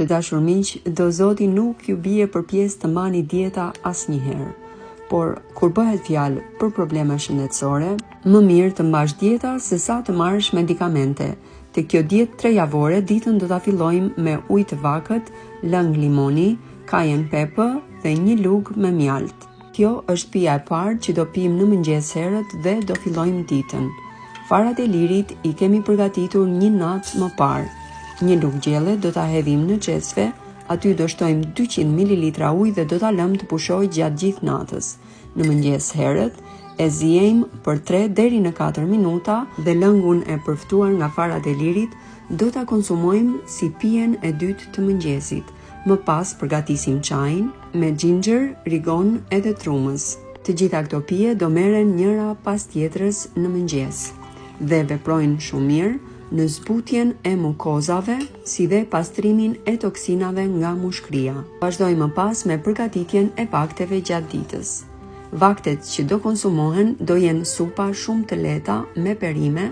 Të dashur miq, do zoti nuk ju bie për pjesë të mani dieta asnjëherë. Por kur bëhet fjalë për probleme shëndetësore, më mirë të mbash dieta se sa të marrësh medikamente. Te kjo dietë 3 javore, ditën do ta fillojmë me ujë të vakët, lëng limoni, cayenne pepper dhe 1 lugë me mjalt. Kjo është pija e parë që do pijmë në mëngjes herët dhe do fillojmë ditën. Farat e lirit i kemi përgatitur 1 natë më parë. 1 lugë gjelle do ta hedhim në çesfe, aty do shtojmë 200 ml ujë dhe do ta lëmë të pushojë gjatë gjithë natës. Në mëngjes herët e zihejmë për 3 deri në 4 minuta dhe lëngun e përftuar nga farat e lirit do ta konsumojmë si pijen e dytë të mëngjesit. Më pas përgatisim çajin me ginger, rigon edhe trumës. Të gjitha këto pije do merren njëra pas tjetrës në mëngjes dhe veprojnë shumë mirë në zbutjen e mukozave, si dhe pastrimin e toksinave nga mushkëria. Vazhdojmë më pas me përgatitjen e vakteve gjatë ditës. Vaktet që do konsumohen do jenë supa shumë të lehta me perime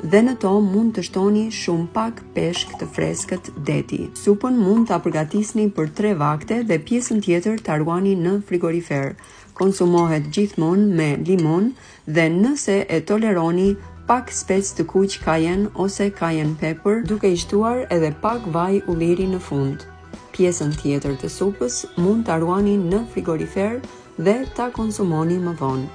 dhe në to mund të shtoni shumë pak peshk të freskët deti. Supën mund ta përgatisni për 3 vakte dhe pjesën tjetër ta ruani në frigorifer. Konsumohet gjithmonë me limon dhe nëse e toleroni pak spec të kuq cayenne ose cayenne pepper, duke i shtuar edhe pak vaj ulliri në fund. Pjesën tjetër të supës mund ta ruani në frigorifer dhe ta konsumoni më vonë.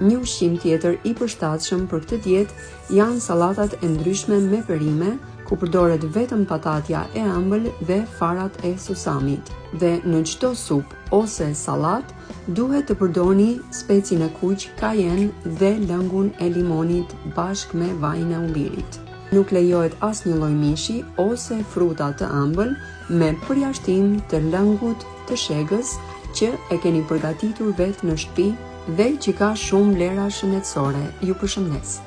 Një ushqim tjetër i përshtatshëm për këtë dietë janë sallatat e ndryshme me perime, ku përdoret vetëm patatja e ëmbël dhe farat e susamit. Dhe në çdo supë ose sallat duhet të përdorni specin e kuq cayenne dhe lëngun e limonit bashkë me vajin e ullirit. Nuk lejohet asnjë lloj mishi ose fruta të ëmbël me përjashtim të lëngut të shegës që e keni përgatitur vetë në shtëpi dhe që ka shumë vlera shëndetësore. Ju përshëndes.